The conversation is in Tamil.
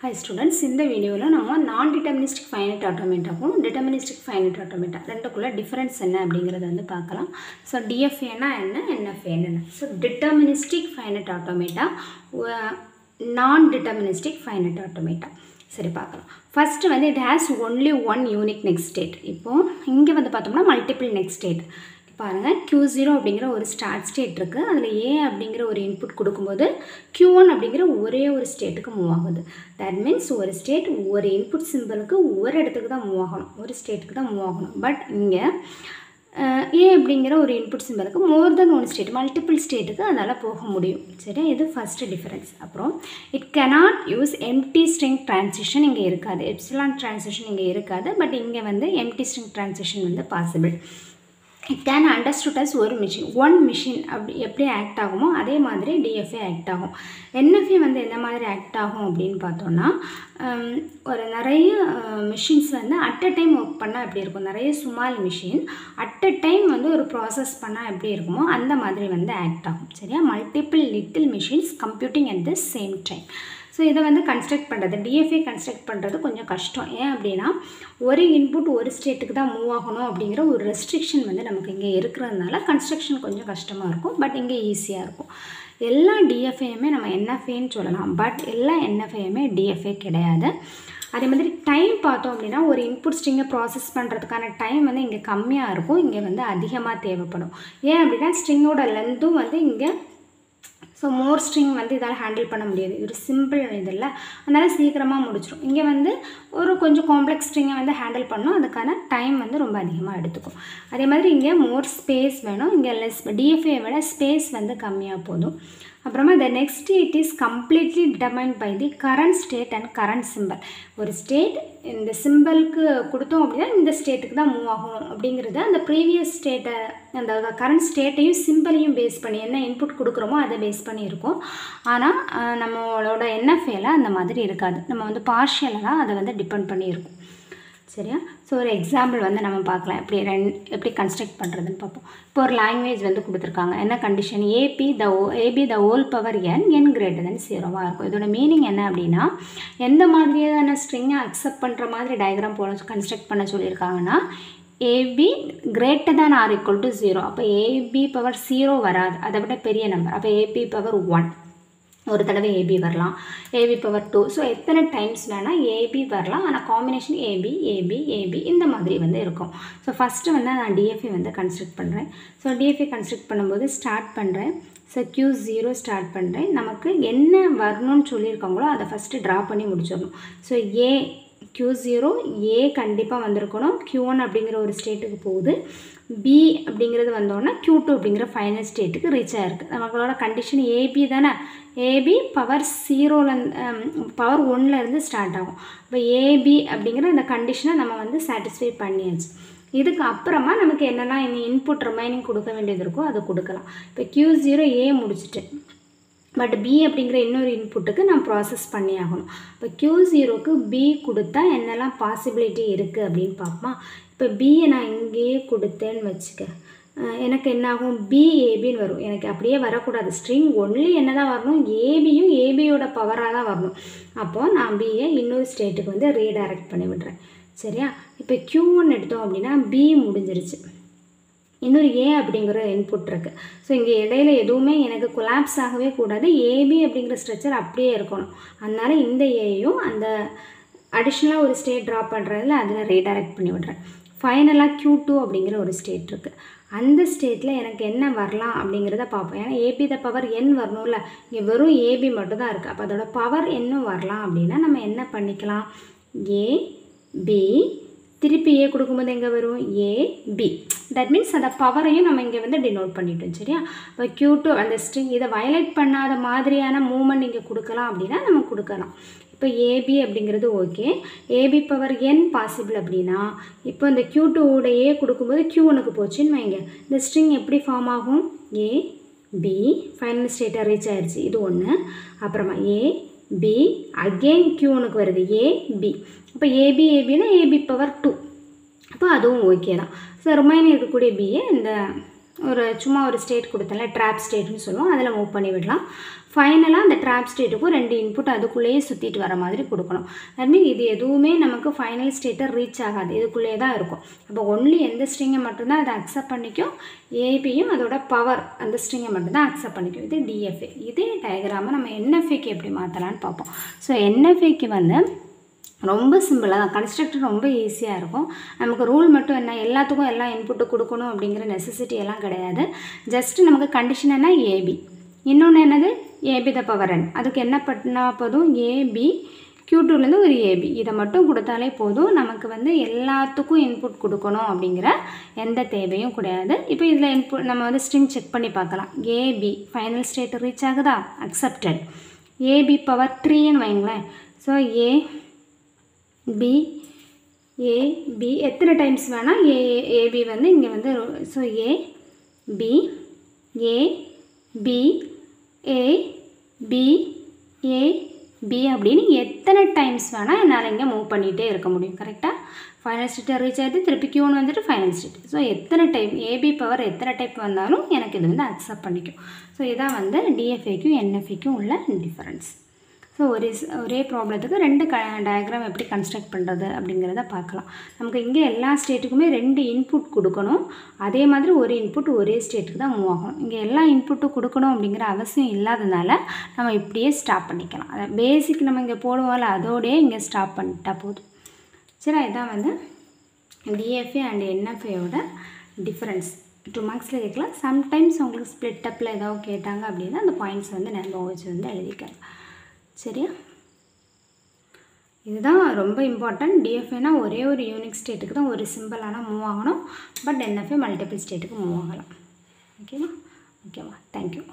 Hi students, in the video la nama non-deterministic finite automata kum deterministic finite automata rendukulla difference enna அப்படிங்கறத வந்து பார்க்கலாம். So DFA na enna NFA enna. So deterministic finite automata non-deterministic finite automata சரி பார்க்கலாம். First வந்து it has only one unique next state. இப்போ இங்க வந்து பார்த்தோம்னா multiple next state. பாருங்க Q0 அப்படிங்கற ஒரு ஸ்டார்ட் ஸ்டேட் இருக்கு. அதுல A அப்படிங்கற ஒரு இன்புட் கொடுக்கும்போது Q1 அப்படிங்கற ஒரே ஒரு ஸ்டேட்டுக்கு மூவ் ஆகுது. That means ஒரு ஸ்டேட் ஒரு இன்புட் சிம்பலுக்கு ஒரு இடத்துக்கு தான் மூவ் ஆகணும். ஒரு ஸ்டேட்டுக்கு தான் மூவ் ஆகணும். பட் இங்க A அப்படிங்கற ஒரு input சிம்பலுக்கு more than one state multiple ஸ்டேட்டுக்கு அதால போக முடியும். சரி இது ஃபர்ஸ்ட் டிஃபரன்ஸ். அப்புறம் it cannot use empty string transition இங்க இருக்காது. epsilon transition இங்க இருக்காது. பட் இங்க வந்து empty string transition வந்து possible. It can understood as one machine எப்படி ஆக்ட் ஆகுமோ அதே மாதிரி DFA ஆக்ட் ஆகும். NFA வந்து என்ன மாதிரி ஆக்ட் ஆகும் அப்படின்னு பார்த்தோம்னா ஒரு நிறைய மெஷின்ஸ் வந்து அட் அ டைம் ஒர்க் பண்ணால் எப்படி இருக்கும், நிறைய small machine at a time வந்து ஒரு ப்ராசஸ் பண்ணால் எப்படி இருக்குமோ அந்த மாதிரி வந்து ஆக்ட் ஆகும். சரியா, multiple little machines computing at the same time. So இதை வந்து கன்ஸ்ட்ரக்ட் பண்ணுறது DFA கன்ஸ்ட்ரக்ட் பண்ணுறது கொஞ்சம் கஷ்டம். ஏன் அப்படின்னா ஒரு இன்புட் ஒரு ஸ்டேட்டுக்கு தான் மூவ் ஆகணும் அப்படிங்கிற ஒரு ரெஸ்ட்ரிக்ஷன் வந்து நமக்கு இங்கே இருக்கிறதுனால கன்ஸ்ட்ரக்ஷன் கொஞ்சம் கஷ்டமாக இருக்கும். பட் இங்கே ஈஸியாக இருக்கும். எல்லா DFAயுமே நம்ம NFAன்னு சொல்லலாம். பட் எல்லா NFAயுமே DFA கிடையாது. அதே மாதிரி டைம் பார்த்தோம் அப்படின்னா ஒரு இன்புட் ஸ்ட்ரிங்கை ப்ராசஸ் பண்ணுறதுக்கான டைம் வந்து இங்கே கம்மியாக இருக்கும், இங்கே வந்து அதிகமாக தேவைப்படும். ஏன் அப்படின்னா ஸ்ட்ரிங்கோட லென்த்தும் வந்து இங்கே ஸோ மோர் ஸ்ட்ரிங் வந்து இதால் ஹேண்டில் பண்ண முடியாது. இது ஒரு சிம்பிள் இதில்ல, அதனால் சீக்கிரமாக முடிச்சிடும். இங்கே வந்து ஒரு கொஞ்சம் காம்ப்ளெக்ஸ் ஸ்ட்ரிங்கை வந்து ஹேண்டில் பண்ணணும், அதுக்கான டைம் வந்து ரொம்ப அதிகமாக எடுத்துக்கும். அதே மாதிரி இங்கே மோர் ஸ்பேஸ் வேணும், இங்கே லெஸ் DFA விட ஸ்பேஸ் வந்து கம்மியாக போதும். அப்புறமா the next state is completely determined by the current state and current symbol. ஒரு ஸ்டேட் இந்த சிம்பிளுக்கு கொடுத்தோம் அப்படின்னா இந்த ஸ்டேட்டுக்கு தான் மூவ் ஆகும் அப்படிங்கிறது அந்த ப்ரீவியஸ் ஸ்டேட்டை அந்த கரண்ட் ஸ்டேட்டையும் சிம்பிளையும் பேஸ் பண்ணி என்ன இன்புட் கொடுக்குறோமோ அதை பேஸ் பண்ணி இருக்கும். ஆனால் நம்மளோட NFAல அந்த மாதிரி இருக்காது. நம்ம வந்து பார்ஷியலாக அதை வந்து டிபெண்ட் பண்ணி இருக்கும். சரியா, ஸோ ஒரு எக்ஸாம்பிள் வந்து நம்ம பார்க்கலாம் எப்படி கன்ஸ்ட்ரக்ட் பண்ணுறதுன்னு பார்ப்போம். இப்போ ஒரு லாங்குவேஜ் வந்து கொடுத்துருக்காங்க. என்ன condition, AB the whole power n greater than 0 இருக்கும். இதோட மீனிங் என்ன அப்படின்னா எந்த மாதிரியான ஸ்ட்ரிங்கை அக்செப்ட் பண்ணுற மாதிரி டயக்ராம் போல கன்ஸ்ட்ரக்ட் பண்ண சொல்லியிருக்காங்கன்னா AB greater than or equal to 0. அப்போ AB பவர் 0 வராது, அதை விட பெரிய நம்பர். அப்போ AB பவர் 1 ஒரு தடவை AB வரலாம், AB பவர் 2. ஸோ எத்தனை டைம்ஸ் வேணால் AB வரலாம், ஆனால் காம்பினேஷன் AB இந்த மாதிரி வந்து இருக்கும். ஸோ ஃபஸ்ட்டு வந்து நான் DFA வந்து கன்ஸ்ட்ரக்ட் பண்ணுறேன். ஸோ DFA கன்ஸ்ட்ரக்ட் பண்ணும்போது ஸ்டார்ட் பண்ணுறேன். ஸோ Q0 ஸ்டார்ட் பண்ணுறேன். நமக்கு என்ன வரணும்னு சொல்லியிருக்காங்களோ அதை ஃபஸ்ட்டு ட்ரா பண்ணி முடிச்சிடணும். ஸோ Q0 A கண்டிப்பாக வந்திருக்கணும். Q1 அப்படிங்கிற ஒரு ஸ்டேட்டுக்கு போகுது. B அப்படிங்கிறது வந்தோன்னா Q2 அப்படிங்கிற ஃபைனல் ஸ்டேட்டுக்கு ரீச் ஆகிருக்கு. நம்மளோட கண்டிஷன் AB தானே, AB பவர் 0 பவர் 1லேருந்து ஸ்டார்ட் ஆகும். இப்போ AB அப்படிங்கிற அந்த கண்டிஷனை நம்ம வந்து சாட்டிஸ்ஃபை பண்ணியாச்சு. இதுக்கு அப்புறமா நமக்கு என்னெல்லாம் இனி இன்புட் ரிமைனிங் கொடுக்க வேண்டியது இருக்கோ அதை கொடுக்கலாம். இப்போ Q0 A முடிச்சுட்டு பட் B அப்படிங்கிற இன்னொரு இன்புட்டுக்கு நான் ப்ராசஸ் பண்ணி ஆகணும். இப்போ Q0க்கு B கொடுத்தா என்னெல்லாம் பாசிபிலிட்டி இருக்குது அப்படின்னு பார்ப்போமா. இப்போ Bயை நான் இங்கேயே கொடுத்தேன்னு வச்சுக்க, எனக்கு என்ன ஆகும், BABன்னு வரும். எனக்கு அப்படியே வரக்கூடாது, ஸ்ட்ரிங் ஒன்லி என்ன தான் வரணும், ABயும் ABயோட பவராக தான் வரணும். அப்போது நான் Bயை இன்னொரு ஸ்டேட்டுக்கு வந்து ரீடைரக்ட் பண்ணி விடுறேன். சரியா, இப்போ Q1 எடுத்தோம் அப்படின்னா B முடிஞ்சிருச்சு, இன்னொரு A அப்படிங்கிற இன்புட் இருக்குது. ஸோ இங்கே இடையில எதுவுமே எனக்கு கொலாப்ஸ் ஆகவே கூடாது, AB அப்படிங்கிற ஸ்ட்ரக்சர் அப்படியே இருக்கணும். அதனால இந்த ஏயும் அந்த அடிஷ்னலாக ஒரு ஸ்டேட் ட்ரா பண்ணுறதுல அதில் ரீடைரக்ட் பண்ணி விடுறேன். ஃபைனலாக Q2 அப்படிங்கிற ஒரு ஸ்டேட் இருக்குது. அந்த ஸ்டேட்டில் எனக்கு என்ன வரலாம் அப்படிங்கிறத பார்ப்போம். ஏன்னா AB த பவர் n வரணும்ல, இங்கே வெறும் AB மட்டும் தான் இருக்குது. அப்போ அதோட பவர் என்னும் வரலாம் அப்படின்னா நம்ம என்ன பண்ணிக்கலாம், AB திருப்பி A கொடுக்கும்போது எங்கே வரும், AB. தட் மீன்ஸ் அந்த பவரையும் நம்ம இங்கே வந்து டினோட் பண்ணிட்டோம். சரியா, இப்போ Q2 அந்த ஸ்ட்ரிங் இதை வயலேட் பண்ணாத மாதிரியான மூவ்மெண்ட் இங்கே கொடுக்கலாம் அப்படின்னா நம்ம கொடுக்கலாம். இப்போ AB அப்படிங்கிறது okay, AB power n possible அப்படின்னா இப்போ இந்த Q2ஓட A கொடுக்கும்போது Q1க்கு போச்சுன்னு வைங்க, இந்த ஸ்ட்ரிங் எப்படி ஃபார்ம் ஆகும், AB ஃபைனல் ஸ்டேட்டாக ரீச் ஆயிடுச்சு, இது ஒன்று. அப்புறமா AB அகெயின் Q1க்கு வருது AB. அப்போ ABனா AB பவர் 2, அப்போ அதுவும் ஓகே தான். ஸோ ரிமைனிங் இருக்கக்கூடிய Bயை இந்த ஒரு சும்மா ஒரு ஸ்டேட் கொடுத்தல ட்ராப் ஸ்டேட்னு சொல்லுவோம், அதில் மூவ் பண்ணி விடலாம். ஃபைனலாக அந்த ட்ராப் ஸ்டேட்டுக்கும் 2 இன்புட் அதுக்குள்ளேயே சுற்றிட்டு வர மாதிரி கொடுக்கணும். தட் மீன் இது எதுவுமே நமக்கு ஃபைனல் ஸ்டேட்டை ரீச் ஆகாது, இதுக்குள்ளேயே தான் இருக்கும். அப்போ ஒன்லி எந்த ஸ்ட்ரிங்கை மட்டும்தான் அதை அக்செப்ட் பண்ணிக்கும், ஏபியும் அதோட பவர் அந்த ஸ்ட்ரிங்கை மட்டும்தான் அக்செப்ட் பண்ணிக்கும். இது டிஎஃப்ஏ. இதே டயக்ராமை நம்ம என்எஃப்ஏக்கு எப்படி மாற்றலான்னு பார்ப்போம். ஸோ என்எஃப்ஏக்கு வந்து ரொம்ப சிம்பிளாக தான், கன்ஸ்ட்ரக்டர் ரொம்ப ஈஸியாக இருக்கும். நமக்கு ரூல் மட்டும் என்ன, எல்லாத்துக்கும் எல்லா இன்புட்டு கொடுக்கணும் அப்படிங்கிற நெசசிட்டி எல்லாம் கிடையாது. ஜஸ்ட்டு நமக்கு கண்டிஷன் என்ன, ஏபி. இன்னொன்று என்னது, ஏபி த பவர் n. அதுக்கு என்ன பண்ணால் போதும், ஏபி Q2லேருந்து ஒரு ஏபி இதை மட்டும் கொடுத்தாலே போதும். நமக்கு வந்து எல்லாத்துக்கும் இன்புட் கொடுக்கணும் அப்படிங்கிற எந்த தேவையும் கிடையாது. இப்போ இதில் இன்புட் நம்ம வந்து ஸ்ட்ரிங் செக் பண்ணி பார்க்கலாம். ஏபி ஃபைனல் ஸ்டேட் ரீச் ஆகுதா, அக்செப்டட். ஏபி பவர் 3ன்னு வைங்களேன். ஸோ ஏபி எத்தனை டைம்ஸ் வேணால் ஏபி வந்து இங்கே வந்து, ஸோ ஏபி அப்படின்னு எத்தனை டைம்ஸ் வேணால் என்னால் இங்கே மூவ் பண்ணிகிட்டே இருக்க முடியும். கரெக்டாக ஃபைனல் ஸ்டேட்டை ரீச் ஆகிட்டு திருப்பி Q1 வந்துட்டு ஃபைனல் ஸ்டேட். ஸோ எத்தனை டைம் ஏபி பவர் எத்தனை டைப் வந்தாலும் எனக்கு இது வந்து அக்செப்ட் பண்ணிக்கும். ஸோ இதான் வந்து டிஎஃப்ஏக்கும் என்எஃப்ஏக்கும் உள்ள டிஃபரன்ஸ். ஸோ ஒரே ப்ராப்ளத்துக்கு 2 டயக்ராம் எப்படி கன்ஸ்ட்ரக்ட் பண்ணுறது அப்படிங்கிறத பார்க்கலாம். நமக்கு இங்கே எல்லா ஸ்டேட்டுக்குமே 2 இன்புட் கொடுக்கணும். அதே மாதிரி ஒரு இன்புட் ஒரே ஸ்டேட்டுக்கு தான் மூவ் ஆகணும். இங்கே எல்லா இன்புட்டும் கொடுக்கணும் அப்படிங்கிற அவசியம் இல்லாததுனால நம்ம இப்படியே ஸ்டாப் பண்ணிக்கலாம். அதை பேசிக் நம்ம இங்கே போடுவோம்ல, அதோடய இங்கே ஸ்டாப் பண்ணிட்டா போதும். சரி, இதான் வந்து டிஎஃப்ஏ அண்ட் என்எஃப்ஏயோட டிஃப்ரென்ஸ். 2 மார்க்ஸில் கேட்கலாம். சம்டைம்ஸ் உங்களுக்கு ஸ்ப்ளிட் அப்பில் ஏதாவது கேட்டாங்க அப்படின்னா அந்த பாயிண்ட்ஸ் வந்து ஞாபகம் வச்சு வந்து எழுதிக்கலாம். சரியா, இதுதான் ரொம்ப இம்பார்ட்டன்ட். டிஎஃப்ஏனா ஒரே ஒரு யூனிக் ஸ்டேட்டுக்கு தான் ஒரு சிம்பிளான மூவ் ஆகணும். பட் என்எஃப்ஏ மல்டிபிள் ஸ்டேட்டுக்கு மூவ் ஆகலாம். ஓகேவா? தேங்க்யூ.